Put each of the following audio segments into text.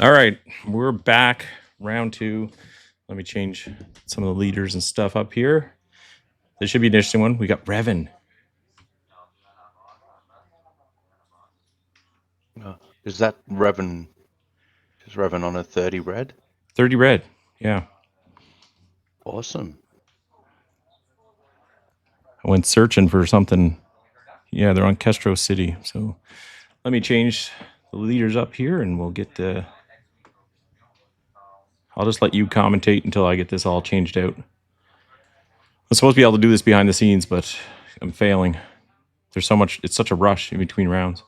All right, we're back. Round two. Let me change some of the leaders and stuff up here. This should be an interesting one. We got Revan. Is that Revan? Is Revan on a 30 red? 30 red. Yeah. Awesome. I went searching for something. Yeah, they're on Kestro City. So let me change the leaders up here and we'll get the. I'll just let you commentate until I get this all changed out. I'm supposed to be able to do this behind the scenes, but I'm failing. There's so much, it's such a rush in between rounds.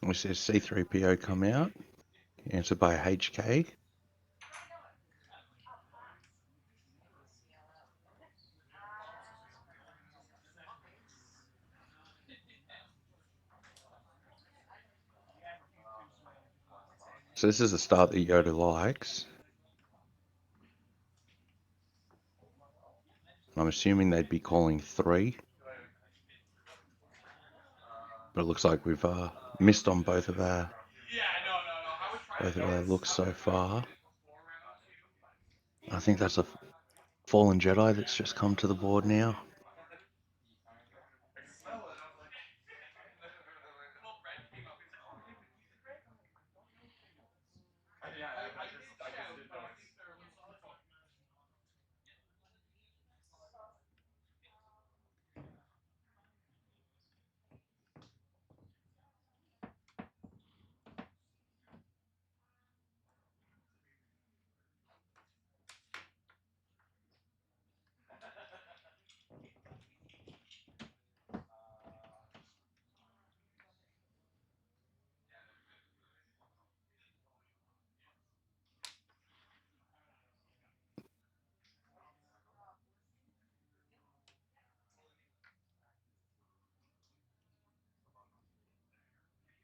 We see C3PO come out, answered by HK. So this is a start that Yoda likes. I'm assuming they'd be calling 3. But it looks like we've missed on both of our looks so far. I think that's a fallen Jedi that's just come to the board now.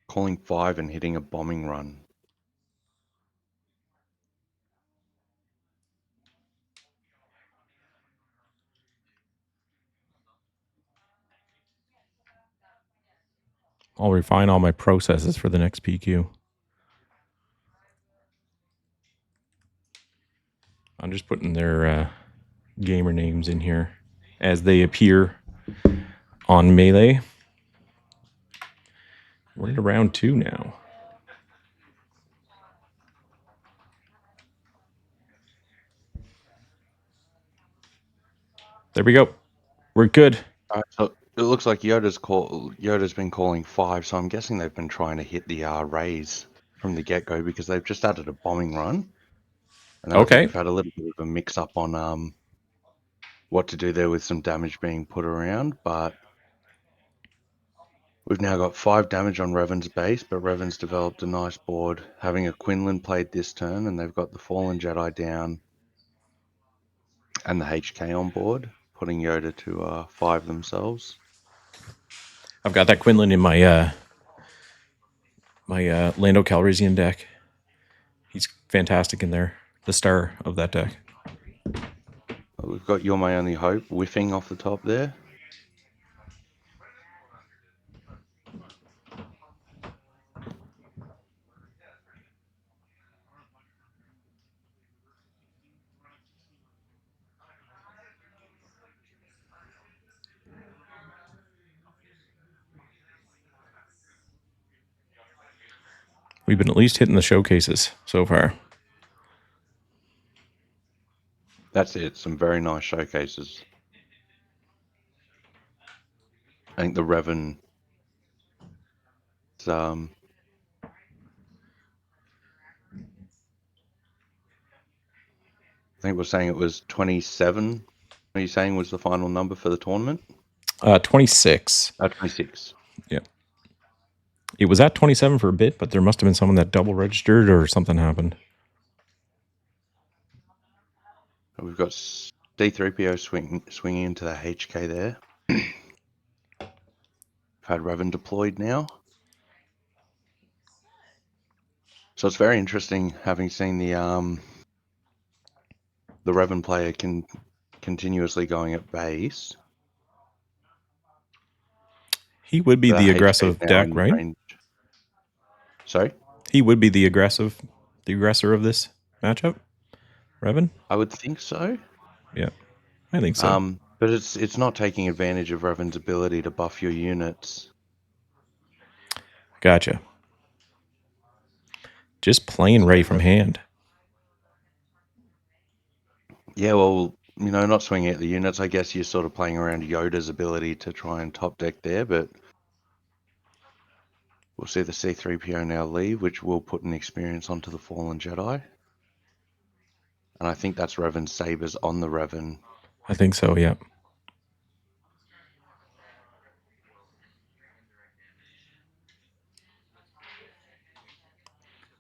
Calling 5 and hitting a bombing run. I'll refine all my processes for the next PQ. I'm just putting their gamer names in here as they appear on Melee. We're into round 2 now. There we go. We're good. So it looks like Yoda's been calling 5, so I'm guessing they've been trying to hit the raise from the get-go because they've just added a bombing run. And then I think Okay. we've had a little bit of a mix-up on what to do there with some damage being put around, but we've now got 5 damage on Revan's base, but Revan's developed a nice board, having a Quinlan played this turn, and they've got the Fallen Jedi down and the HK on board, putting Yoda to 5 themselves. I've got that Quinlan in my Lando Calrissian deck. He's fantastic in there. The star of that deck. We've got You're My Only Hope whiffing off the top there. We've been at least hitting the showcases so far. That's it. Some very nice showcases. I think the Revan I think we're saying it was 27. Are you saying was the final number for the tournament? 26. 26. Yeah. It was at 27 for a bit, but there must have been someone that double registered or something happened. We've got D3PO swinging into the HK there. We've had Revan deployed now. So it's very interesting having seen the Revan player continuously going at base. He would be But the that HP is aggressive now deck, in right? range. Sorry? He would be the aggressor of this matchup, Revan. I would think so. Yeah, I think so. But it's not taking advantage of Revan's ability to buff your units. Gotcha. Just playing Ray from hand. Yeah, well, not swinging at the units. I guess you're sort of playing around Yoda's ability to try and top deck there, but we'll see the C-3PO now leave, which will put an experience onto the Fallen Jedi. And I think that's Revan's sabers on the Revan. I think so, yeah.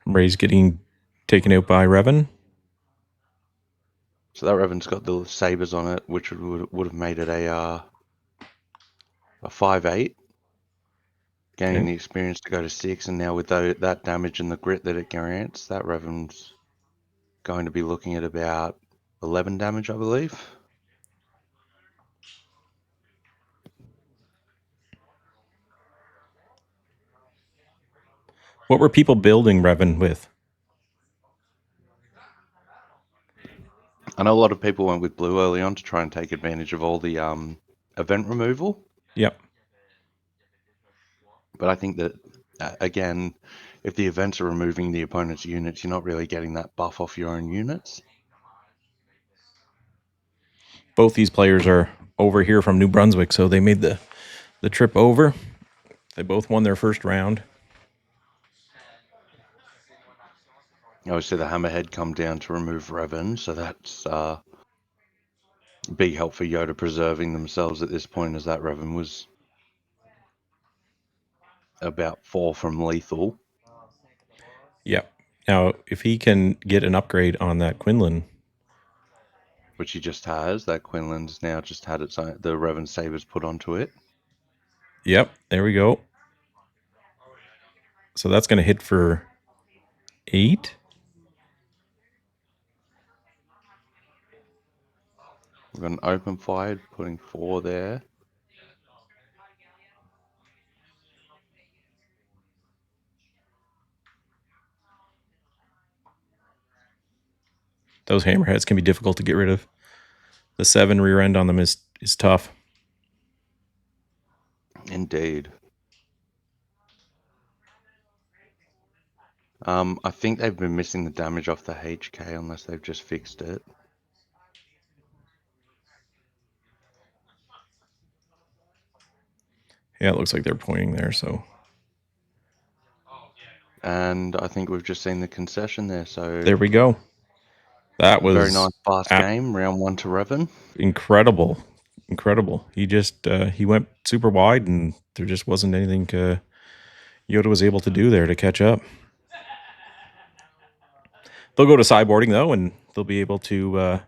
Ray's getting taken out by Revan. So that Revan's got the sabers on it, which would have made it a 5/8, gaining the experience to go to 6. And now with that damage and the grit that it grants, that Revan's going to be looking at about 11 damage, I believe. What were people building Revan with? I know a lot of people went with blue early on to try and take advantage of all the event removal. Yep. But I think that, again, if the events are removing the opponent's units, you're not really getting that buff off your own units. Both these players are over here from New Brunswick, so they made the trip over. They both won their first round. Obviously, the Hammerhead come down to remove Revan, so that's a big help for Yoda preserving themselves at this point, as that Revan was about 4 from lethal. Yep. Now, if he can get an upgrade on that Quinlan, which he just has, that Quinlan's now just had its own, the Revan sabers put onto it. Yep, there we go. So that's going to hit for 8. We've got an open fire, putting 4 there. Those hammerheads can be difficult to get rid of. The 7 rear end on them is tough. Indeed. I think they've been missing the damage off the HK unless they've just fixed it. Yeah, it looks like they're pointing there, so. And I think we've just seen the concession there, so. There we go. That was very nice fast game, round 1 to Revan. Incredible. He just, he went super wide and there just wasn't anything Yoda was able to do there to catch up. They'll go to sideboarding, though, and they'll be able to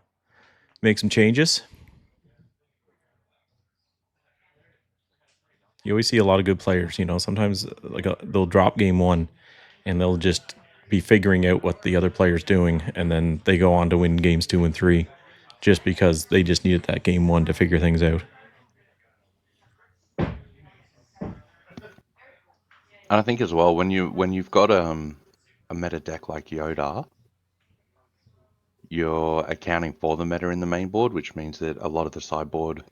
make some changes. You always see a lot of good players, sometimes they'll drop game 1 and they'll just be figuring out what the other player's doing, and then they go on to win games 2 and 3 just because they just needed that game 1 to figure things out. And I think as well, when you've got a meta deck like Yoda, you're accounting for the meta in the main board, which means that a lot of the sideboard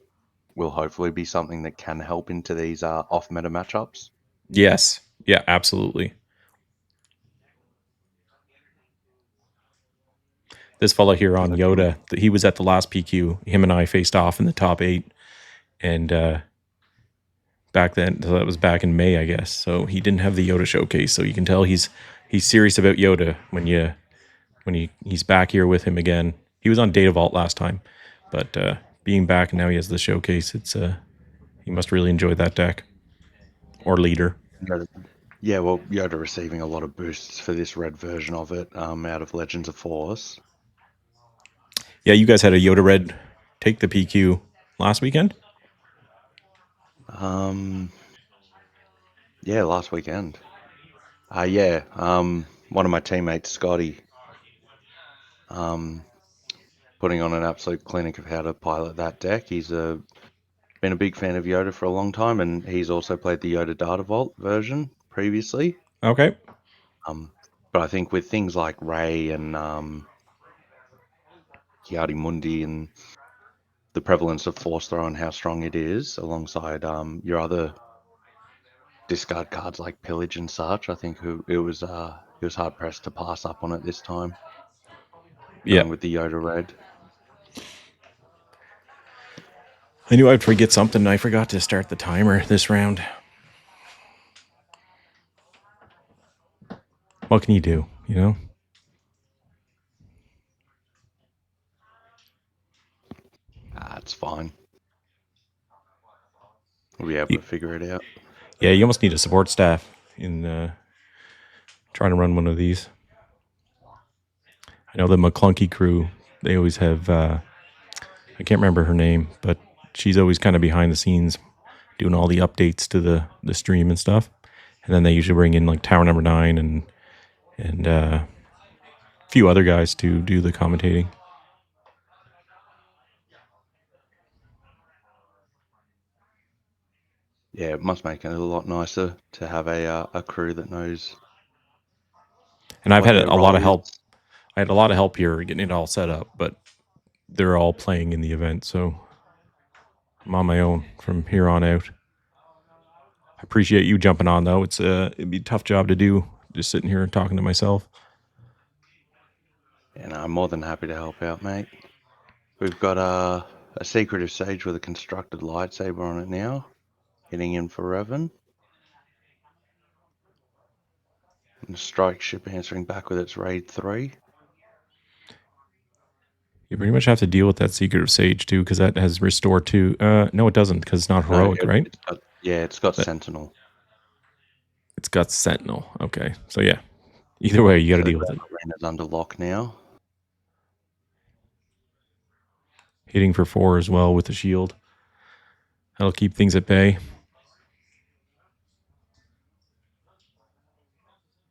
will hopefully be something that can help into these off-meta matchups. Yes. Yeah, absolutely. This fellow here on Yoda, he was at the last PQ. Him and I faced off in the top 8. And back then, so that was back in May, I guess. So he didn't have the Yoda showcase. So you can tell he's serious about Yoda when he's back here with him again. He was on Data Vault last time. But being back and now he has the showcase, it's he must really enjoy that deck. Or leader. Yeah, well, Yoda receiving a lot of boosts for this red version of it out of Legends of Force. Yeah, you guys had a Yoda Red take the PQ last weekend? Yeah, last weekend. Yeah, one of my teammates, Scotty, putting on an absolute clinic of how to pilot that deck. He's been been a big fan of Yoda for a long time, and he's also played the Yoda Data Vault version previously. Okay. But I think with things like Ray and Kiadi Mundi and the prevalence of Force Throw and how strong it is, alongside your other discard cards like Pillage and such, I think it was hard pressed to pass up on it this time. Yeah. Going with the Yoda Red. I knew I'd forget something. I forgot to start the timer this round. What can you do, you know? It's fine. We'll be able to figure it out. Yeah, you almost need a support staff in trying to run one of these. I know the McClunky crew, they always have, I can't remember her name, but she's always kind of behind the scenes doing all the updates to the stream and stuff. And then they usually bring in like Tower Number 9 and a few other guys to do the commentating. Yeah, it must make it a lot nicer to have a crew that knows. And I've what had their a lot of role help. is. I had a lot of help here getting it all set up, but they're all playing in the event, so I'm on my own from here on out. I appreciate you jumping on, though. It'd be a tough job to do, just sitting here and talking to myself. And I'm more than happy to help out, mate. We've got a secretive sage with a constructed lightsaber on it now, heading in for Revan. And the strike ship answering back with its raid 3. You pretty much have to deal with that Secret of Sage, too, because that has Restore 2. No, it doesn't, because it's not heroic, No, right? It's got Sentinel. It's got Sentinel. Okay, so yeah. Either way, you got to So deal with it. Arena's under lock now. Hitting for 4 as well with the shield. That'll keep things at bay.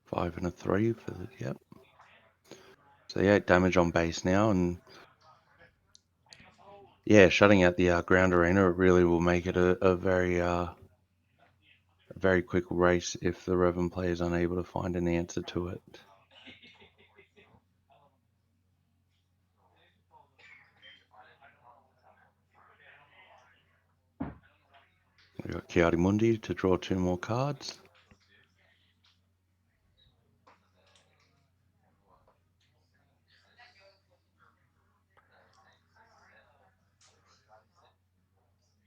5 and a 3 for the, yep. So 8 damage on base now, and yeah, shutting out the ground arena, it really will make it a very quick race if the Revan player is unable to find an answer to it. We've got Kiadi Mundi to draw 2 more cards.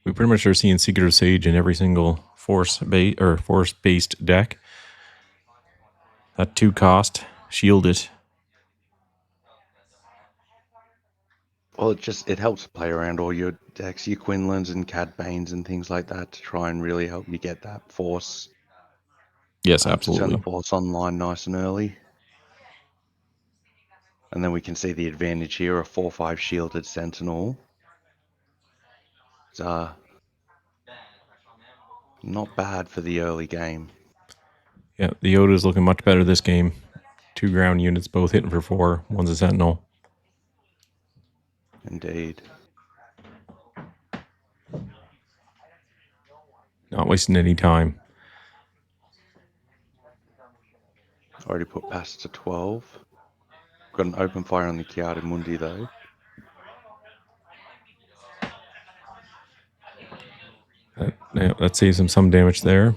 We pretty much are seeing Secret of Sage in every single force-based deck. That 2 cost, shield it. Well, it helps play around all your decks, your Quinlans and Cad Banes and things like that, to try and really help you get that force. Yes, To turn absolutely. the force online nice and early. And then we can see the advantage here, a 4/5 shielded Sentinel. It's not bad for the early game. Yeah, the Yoda is looking much better this game. 2 ground units, both hitting for 4. One's a Sentinel. Indeed. Not wasting any time. Already put past to 12. Got an open fire on the Kiadi Mundi though. That saves him some damage there.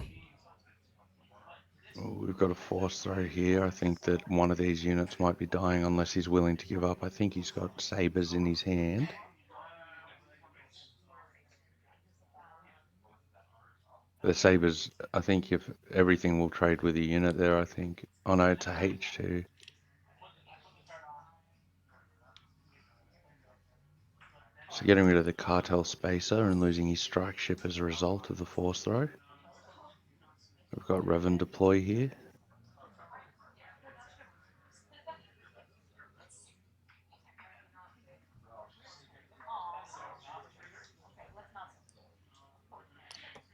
We've got a force throw here. I think that one of these units might be dying unless he's willing to give up. I think he's got sabers in his hand. The sabers, I think if everything will trade with a unit there, I think. Oh no, it's a H2. So getting rid of the cartel spacer and losing his strike ship as a result of the force throw. We've got Revan deploy here.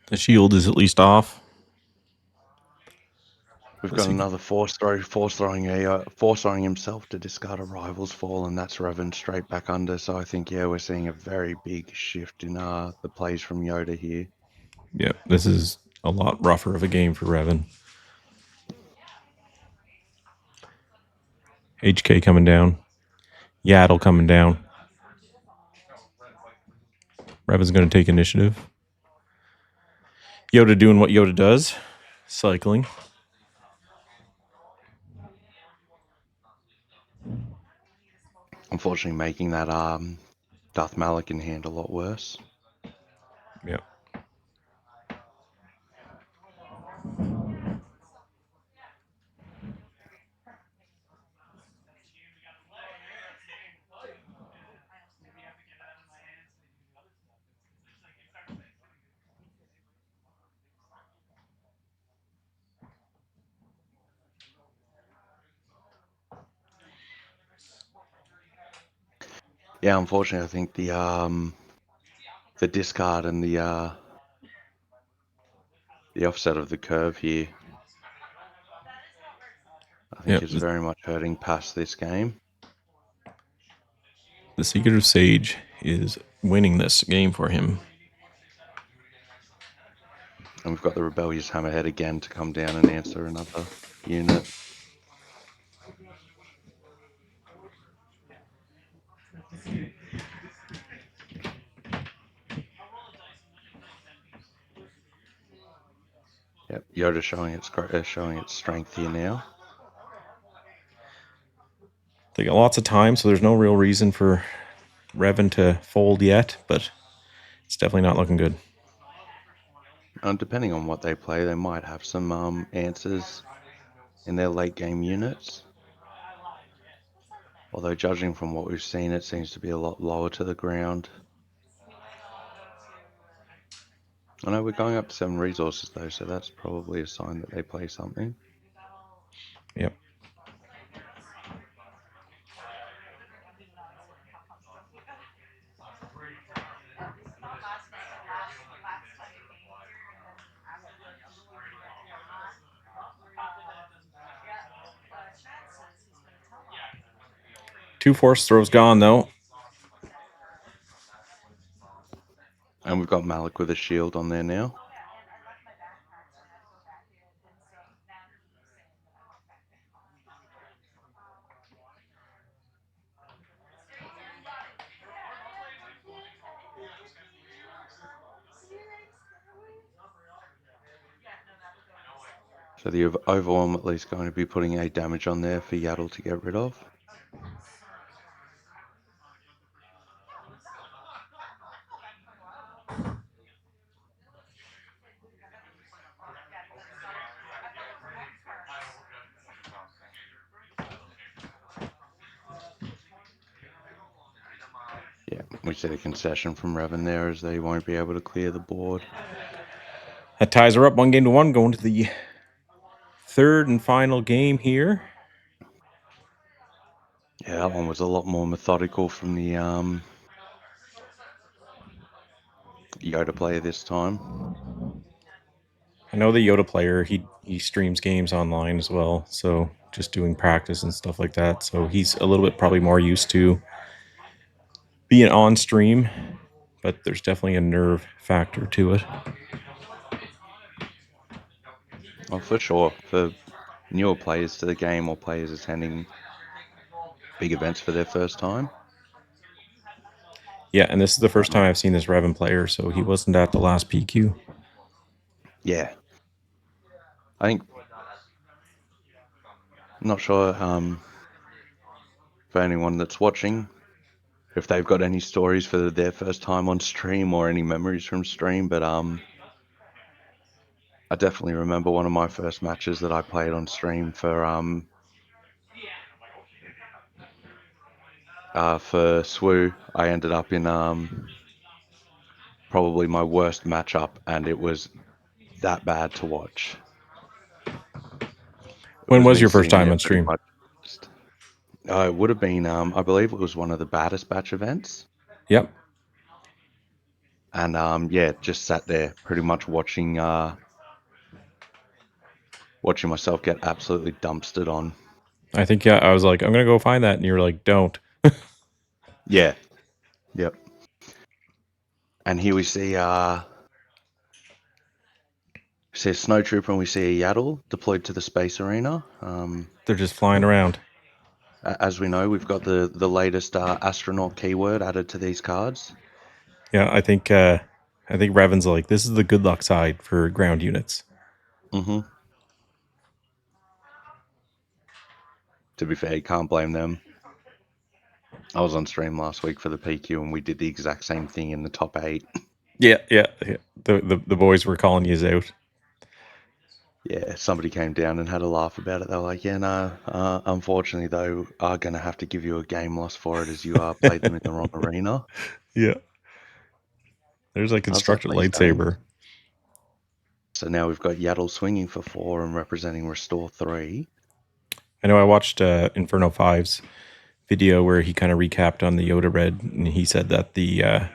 The shield is at least off. We've got another force throwing himself to discard a rival's fall, and that's Revan straight back under. So I think, yeah, we're seeing a very big shift in the plays from Yoda here. Yeah, this is a lot rougher of a game for Revan. HK coming down. Yaddle coming down. Revan's going to take initiative. Yoda doing what Yoda does. Cycling. Unfortunately, making that Darth Malak hand a lot worse. Yep. Yeah, unfortunately, I think the discard and the offset of the curve here, I think, is very much hurting past this game. The Secretive Sage is winning this game for him. And we've got the Rebellious Hammerhead again to come down and answer another unit. Yep, Yoda showing its strength here now. They got lots of time, so there's no real reason for Revan to fold yet, but it's definitely not looking good. And depending on what they play, they might have some answers in their late game units. Although judging from what we've seen, it seems to be a lot lower to the ground. I know we're going up to 7 resources though, so that's probably a sign that they play something. Yep. Two force throws gone though. And we've got Malak with a shield on there now. So the overwhelm at least going to be putting 8 damage on there for Yaddle to get rid of. Yeah, we see the concession from Revan there as they won't be able to clear the board. That ties her up 1-1, going to the third and final game here. Yeah, that one was a lot more methodical from the Yoda player this time. I know the Yoda player, he streams games online as well, so just doing practice and stuff like that. So he's a little bit probably more used to being on stream, but there's definitely a nerve factor to it. Oh, for sure. For newer players to the game or players attending big events for their first time. Yeah, and this is the first time I've seen this Revan player, so he wasn't at the last PQ. Yeah. I think, I'm not sure for anyone that's watching, if they've got any stories for their first time on stream or any memories from stream, but I definitely remember one of my first matches that I played on stream for SWU. I ended up in probably my worst matchup, and it was that bad to watch. When was me your first sitting time there on pretty stream? much. It would have been, I believe it was one of the baddest batch events. Yep. And yeah, just sat there pretty much watching Watching myself get absolutely dumpstered on. I think, yeah, I was like, I'm going to go find that. And you were like, don't. Yeah. Yep. And here we see a snow trooper and we see a Yaddle deployed to the space arena. They're just flying around. As we know, we've got the latest astronaut keyword added to these cards. Yeah, I think Revan's like, this is the good luck side for ground units. Mm-hmm. To be fair, you can't blame them. I was on stream last week for the PQ and we did the exact same thing in the top 8. Yeah. The boys were calling you out. Yeah, somebody came down and had a laugh about it. They were like, yeah, no, unfortunately, though, are going to have to give you a game loss for it as you played them in the wrong arena. Yeah. There's a I was like, constructed please don't. lightsaber. So now we've got Yaddle swinging for 4 and representing Restore 3. I know I watched Inferno 5's video where he kind of recapped on the Yoda Red, and he said that the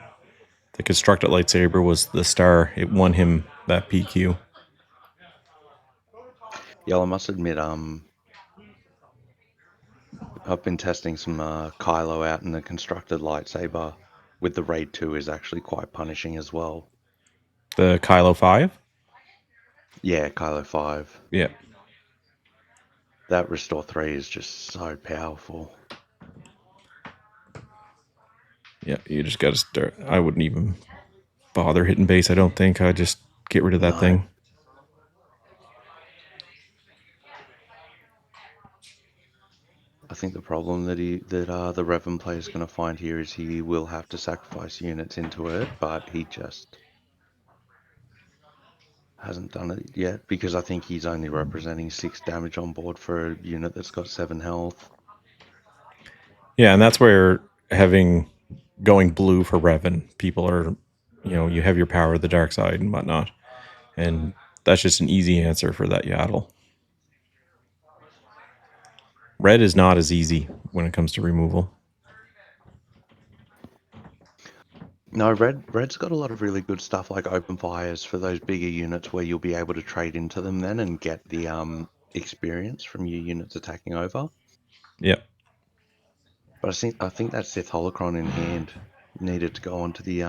constructed lightsaber was the star. It won him that PQ. Yeah, I must admit, I've been testing some Kylo out, and the constructed lightsaber with the Raid 2 is actually quite punishing as well. The Kylo 5? Yeah, Kylo 5. Yeah. That Restore 3 is just so powerful. Yeah, you just got to start. I wouldn't even bother hitting base, I don't think. I'd just get rid of that No. thing. I think the problem that the Revan player is going to find here is he will have to sacrifice units into it, but he just hasn't done it yet because I think he's only representing 6 damage on board for a unit that's got 7 health. Yeah, and that's where having going blue for Revan, people are, you have your power of the dark side and whatnot. And that's just an easy answer for that Yaddle. Red is not as easy when it comes to removal. No, Red's got a lot of really good stuff like open fires for those bigger units where you'll be able to trade into them then and get the experience from your units attacking over. Yep. But I think that Sith Holocron in hand needed to go onto the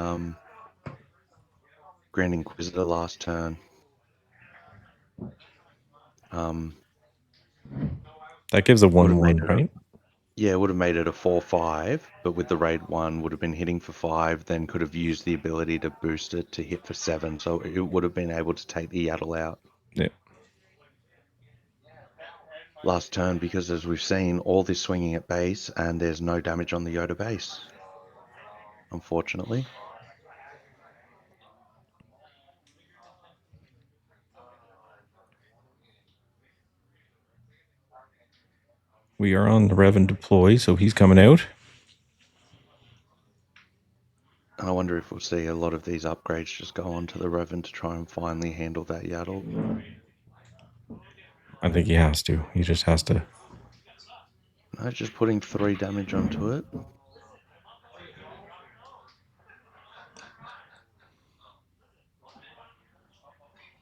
Grand Inquisitor last turn. That gives a Would have made 1-1, it right? Yeah, it would have made it a 4-5, but with the raid 1 would have been hitting for 5, then could have used the ability to boost it to hit for 7, so it would have been able to take the Yaddle out Yeah. last turn, because as we've seen, all this swinging at base, and there's no damage on the Yoda base, unfortunately. We are on the Revan deploy, so he's coming out. And I wonder if we'll see a lot of these upgrades just go on to the Revan to try and finally handle that Yaddle. I think he has to. He just has to. No, just putting 3 damage onto it.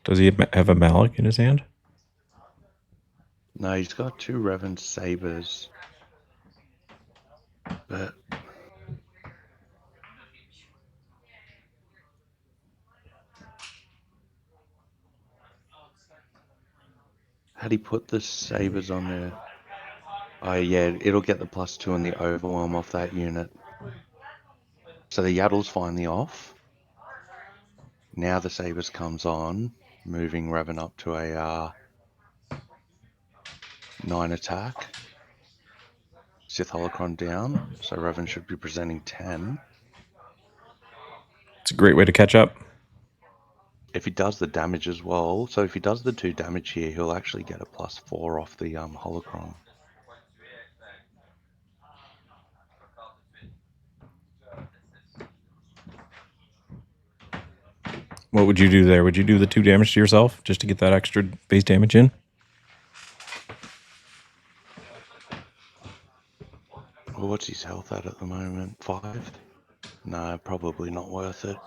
Does he have a Malik in his hand? No, he's got 2 Revan Sabers. But had he put the Sabers on there? Oh yeah, it'll get the +2 and the overwhelm off that unit. So the Yaddle's finally off. Now the Sabers comes on, moving Revan up to a 9 attack. Sith Holocron down, so Revan should be presenting 10. It's a great way to catch up. If he does the damage as well, so if he does the 2 damage here, he'll actually get a +4 off the Holocron. What would you do there? Would you do the 2 damage to yourself just to get that extra base damage in? Well, what's his health at the moment? 5? No, probably not worth it.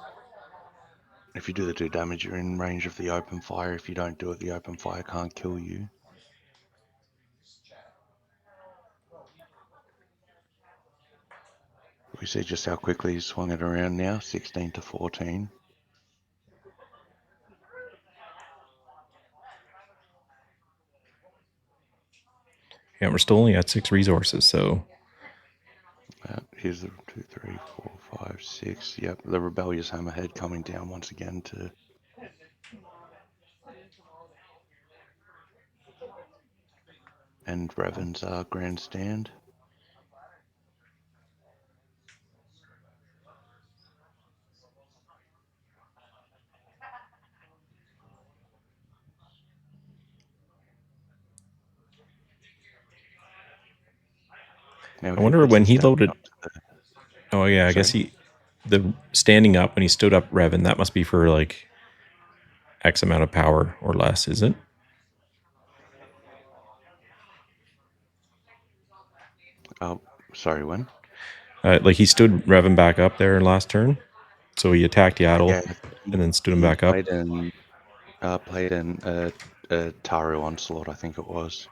If you do the 2 damage, you're in range of the open fire. If you don't do it, the open fire can't kill you. We see just how quickly he swung it around now, 16 to 14. Yeah, we're still only at 6 resources, so Here's the 2, 3, 4, 5, 6. Yep, the rebellious hammerhead coming down once again to end Revan's grandstand. Now, I if he wonder puts when the he stamina loaded. up to the, Oh yeah, I guess the standing up when he stood up Revan, that must be for like X amount of power or less, is it? oh, sorry, when? Like he stood Revan back up there last turn, so he attacked Yaddle Yeah, and then stood him he back up. played in a Taru onslaught, I think it was.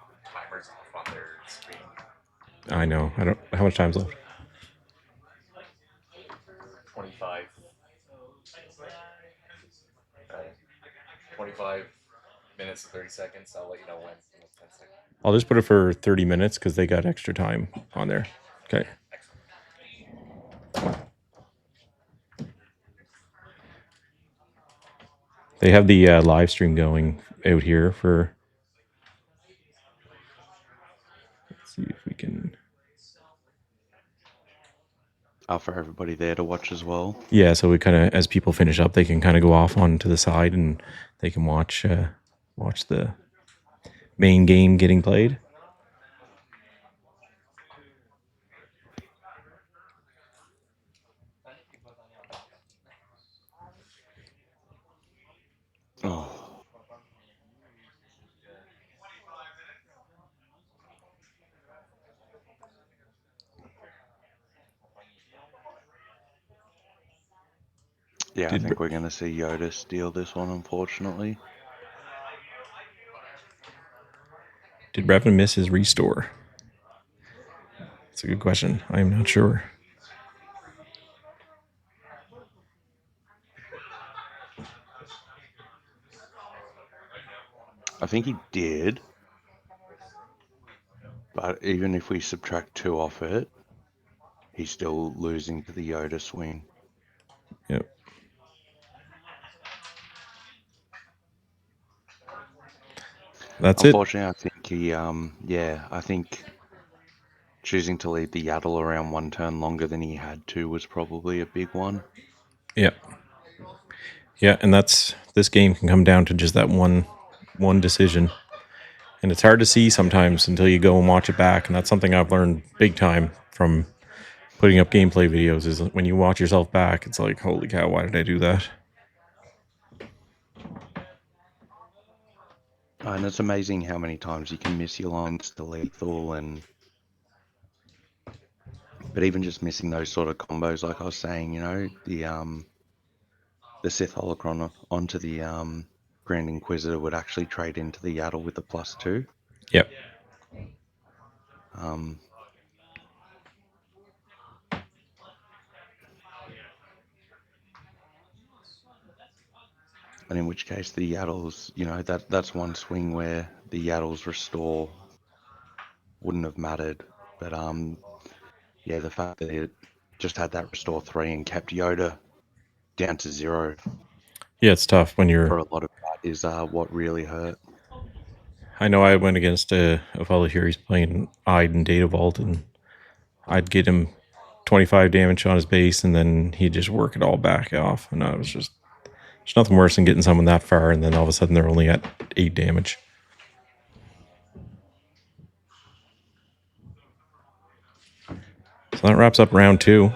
I know. I don't. How much time's left? 25. 25 minutes and 30 seconds. I'll let you know when. 10 seconds. I'll just put it for 30 minutes because they got extra time on there. Okay. They have the live stream going out here for. Let's see if we can. For everybody there to watch as well. Yeah, so we kind of, as people finish up, they can kind of go off onto the side and they can watch the main game getting played. Oh. Yeah, I think we're going to see Yoda steal this one, unfortunately. Did Revan miss his restore? That's a good question. I'm not sure. I think he did. But even if we subtract 2 off it, he's still losing to the Yoda swing. Yep. That's Unfortunately, I think he, I think choosing to leave the Yaddle around 1 turn longer than he had to was probably a big one. Yep. Yeah, and this game can come down to just that one decision. And it's hard to see sometimes until you go and watch it back. And that's something I've learned big time from putting up gameplay videos is when you watch yourself back, it's like, holy cow, why did I do that? And it's amazing how many times you can miss your lines to lethal but even just missing those sort of combos, like I was saying, the Sith Holocron onto the Grand Inquisitor would actually trade into the Yaddle with the +2. Yep. And in which case the Yaddles, that's one swing where the Yaddles restore wouldn't have mattered. But the fact that it just had that restore 3 and kept Yoda down to 0 Yeah, it's tough when for you're. a lot of that is what really hurt. I know I went against a fellow here. He's playing Ide and Data Vault, and I'd get him 25 damage on his base, and then he'd just work it all back off. And I was just. There's nothing worse than getting someone that far, and then all of a sudden they're only at 8 damage. So that wraps up round 2.